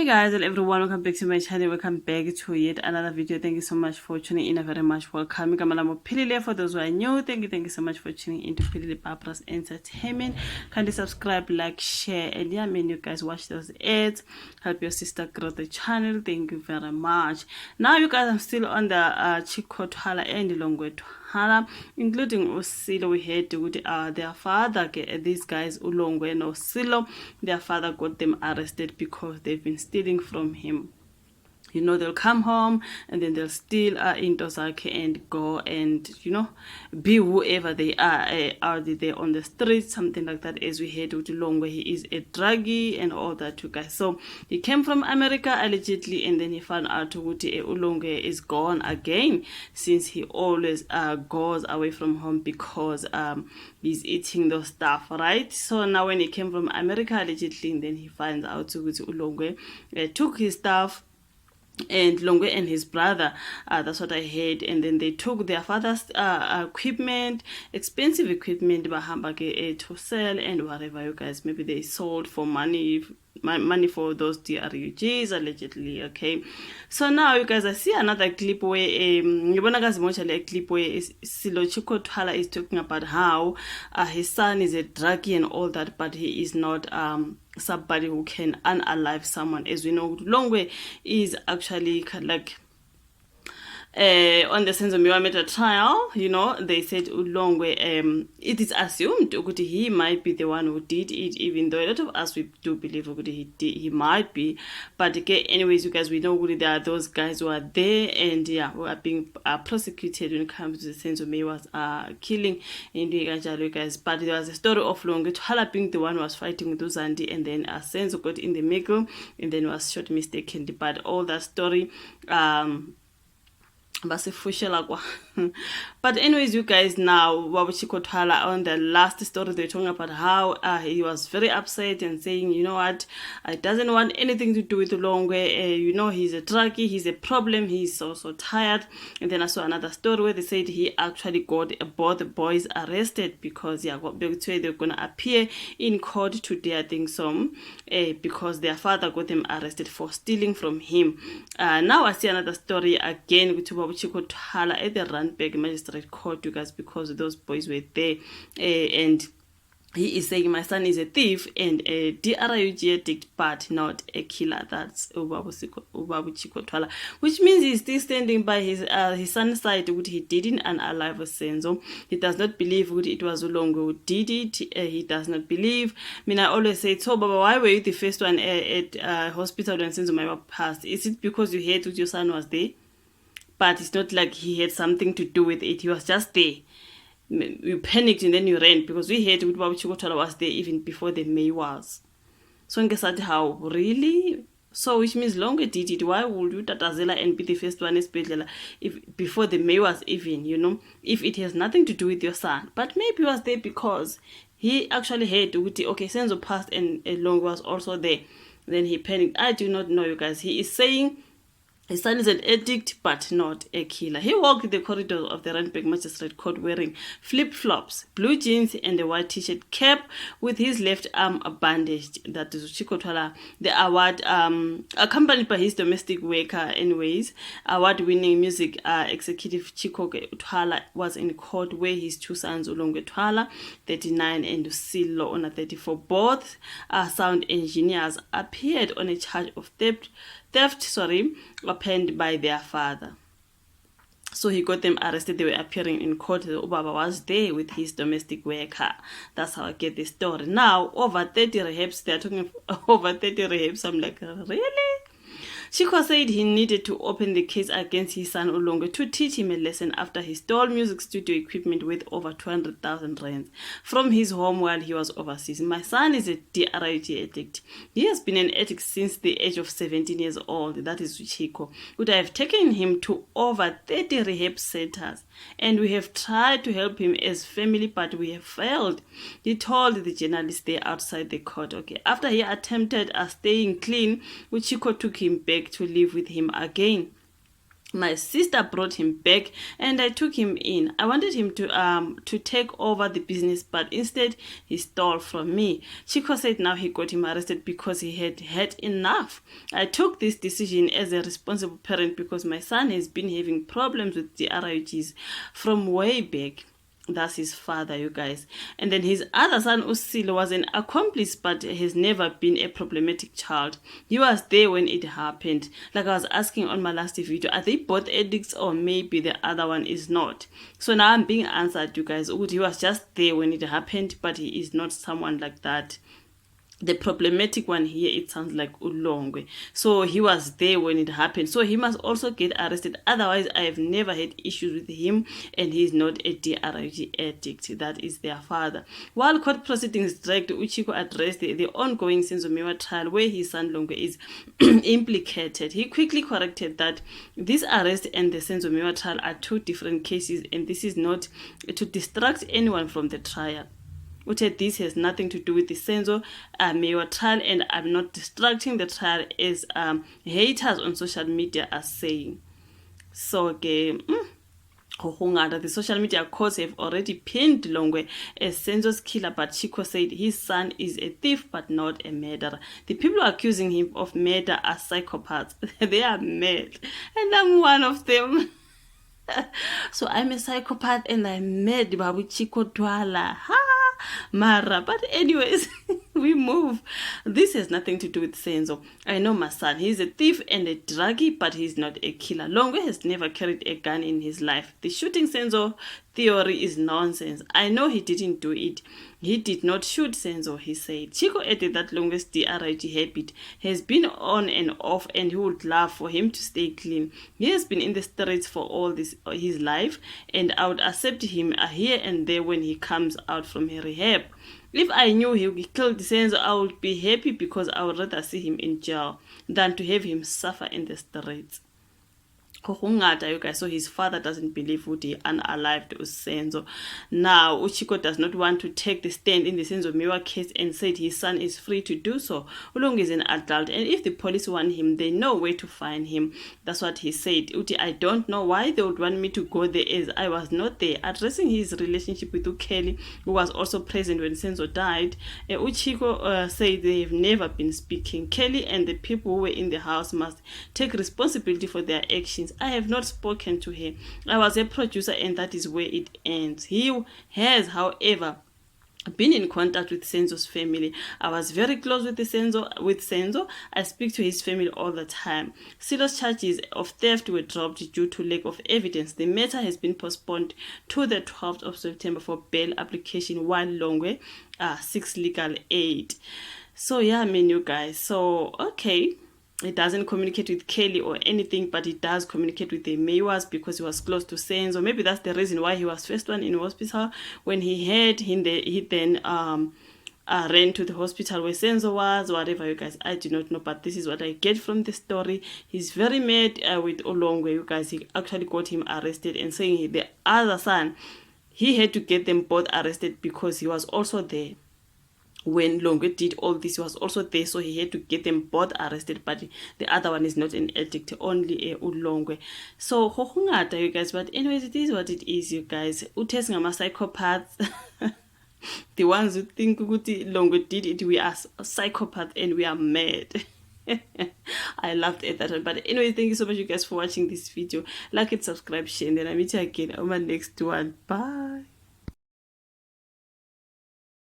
Hey guys and everyone, welcome back to my channel. Welcome back to yet another video. Thank you so much for tuning in. Very much welcome. For those who are new, thank you so much for tuning in to Pilile Papa's Entertainment. Kindly subscribe, like, share, and yeah, man, you guys watch those ads. Help your sister grow the channel. Thank you very much. Now you guys, I'm still on the Chico Twala and Longwe Twala, including Usilo. We heard with their father, these guys Ulongwe and Usilo, their father got them arrested because they've been stealing from him. You know, they'll come home and then they'll steal into Zake and go and, you know, be whoever they are out there on the streets, something like that. As we heard with Longwe, he is a druggie and all that, you guys. So he came from America allegedly, and then he found out that Longwe is gone again, since he always goes away from home because he's eating those stuff, right? So now when he came from America allegedly, and then he finds out that Longwe took his stuff, and Longwe and his brother, that's what I heard, and then they took their father's equipment, expensive equipment, to sell and whatever, you guys. Maybe they sold for money for those DRUGs allegedly. Okay, so now you guys, I see another clip where a clip where Chico Twala is talking about how his son is a druggie and all that, but he is not somebody who can unalive someone. As we know, Longwe is actually like on the Senzo Meyiwa trial, you know, they said Longwe, it is assumed he might be the one who did it, even though a lot of us we do believe he might be. But okay, anyways, you guys, we know there are those guys who are there, and yeah, who are being prosecuted when it comes to the Senzo Meyiwa's killing in the you guys. But there was a story of Longwe Twala being the one who was fighting with Uzandi, and then Senzo got in the middle and then was shot mistakenly. But all that story but anyways, you guys, now Chico Twala, on the last story, they're talking about how he was very upset and saying, you know what, I doesn't want anything to do with Longwe. You know, he's a druggie, he's a problem, he's so tired. And then I saw another story where they said he actually got both boys arrested because they're gonna appear in court today, I think so, because their father got them arrested for stealing from him. Now I see another story again with Chico Twala at the Randburg Magistrate Court, you guys, because those boys were there, and he is saying my son is a thief and a DRUG addict, but not a killer. That's Chico Twala, which means he's still standing by his son's side. He didn't unalive Senzo. He does not believe it was Longwe who did it. He does not believe. I mean, I always say, so Baba, why were you the first one at hospital when Senzo Meyiwa passed? Is it because you heard that your son was there? But it's not like he had something to do with it. He was just there. You panicked and then you ran, because we heard that Chico Twala was there even before the Meyiwas. So I guess that how really? So which means Longwe did it. Why would you Tatazela and be the first one especially if before the Meyiwas even, you know, if it has nothing to do with your son? But maybe he was there because he actually heard okay, Senzo passed and Longwe was also there. Then he panicked. I do not know, you guys. He is saying his son is an addict, but not a killer. He walked the corridors of the Randburg Magistrate Court wearing flip-flops, blue jeans, and a white t-shirt, cap with his left arm bandaged. That is Chico Twala. The award, accompanied by his domestic worker, anyways, award-winning music executive Chico Twala was in court where his two sons, Longwe Twala, 39, and Usilo, 34, both sound engineers, appeared on a charge of theft, penned by their father. So he got them arrested. They were appearing in court. Ubaba was there with his domestic worker. That's how I get the story. Now, over 30 rehabs. They're talking over 30 rehabs. I'm like, really? Chico said he needed to open the case against his son Longwe to teach him a lesson after he stole music studio equipment worth over 200,000 rands from his home while he was overseas. My son is a DRUG addict. He has been an addict since the age of 17 years old. That is Chico. Would I have taken him to over 30 rehab centers, and we have tried to help him as family, but we have failed, he told the journalist there outside the court. Okay, after he attempted staying clean, Chico took him back to live with him again. My sister brought him back and I took him in. I wanted him to take over the business, but instead he stole from me. Chico said now he got him arrested because he had had enough. I took this decision as a responsible parent because my son has been having problems with the RIGs from way back. That's his father, you guys. And then his other son, Usile, was an accomplice but has never been a problematic child. He was there when it happened. Like I was asking on my last video, are they both addicts or maybe the other one is not? So now I'm being answered, you guys. He was just there when it happened, but he is not someone like that. The problematic one here, it sounds like Longwe. So he was there when it happened. So he must also get arrested. Otherwise, I have never had issues with him and he's not a DRG addict. That is their father. While court proceedings dragged, Chico addressed the ongoing Senzo Meyiwa trial where his son Longwe is implicated. He quickly corrected that this arrest and the Senzo Meyiwa trial are two different cases and this is not to distract anyone from the trial. This has nothing to do with the Senzo Meyiwa trial and I'm not distracting the trial as haters on social media are saying. So, the social media courts have already pinned Longwe as Senzo's killer, but Chico said his son is a thief but not a murderer. The people accusing him of murder are psychopaths. They are mad. And I'm one of them. So I'm a psychopath and I'm mad about Chico Twala. Mara, but anyways, we move. This has nothing to do with Senzo. I know my son, he's a thief and a druggie, but he's not a killer. Longwe has never carried a gun in his life. The shooting Senzo theory is nonsense. I know he didn't do it. He did not shoot Senzo, he said. Chico added that Longwe's DRIG habit has been on and off and he would love for him to stay clean. He has been in the streets for all his life and I would accept him here and there when he comes out from rehab. If I knew he killed Senzo, I would be happy because I would rather see him in jail than to have him suffer in the streets. You guys, so his father doesn't believe Uti unalived Senzo. Now, Chico does not want to take the stand in the Senzo Meyiwa case and said his son is free to do so. Ulong is an adult, and if the police want him, they know where to find him. That's what he said. Uti, I don't know why they would want me to go there as I was not there. Addressing his relationship with Kelly, who was also present when Senzo died, Chico said they have never been speaking. Kelly and the people who were in the house must take responsibility for their actions. I have not spoken to her. I was a producer and that is where it ends. He has, however, been in contact with Senzo's family. I was very close with Senzo. I speak to his family all the time. Serious charges of theft were dropped due to lack of evidence. The matter has been postponed to the 12th of September for bail application while Longwe seeks legal aid. So yeah, you guys. So okay. It doesn't communicate with Kelly or anything, but it does communicate with the Meyiwas because he was close to Senzo. Maybe that's the reason why he was first one in hospital. When he then ran to the hospital where Senzo was, whatever, you guys. I do not know, but this is what I get from the story. He's very mad with Longwe, you guys. He actually got him arrested and saying the other son, he had to get them both arrested because he was also there. When Longwe did all this, he was also there, so he had to get them both arrested, but the other one is not an addict, only Longwe. So, you guys, but anyways, it is what it is, you guys. Utesing ama psychopaths. The ones who think Longwe did it, we are psychopaths and we are mad. I laughed at that one. But anyway, thank you so much, you guys, for watching this video. Like it, subscribe, share, and then I'll meet you again on my next one. Bye.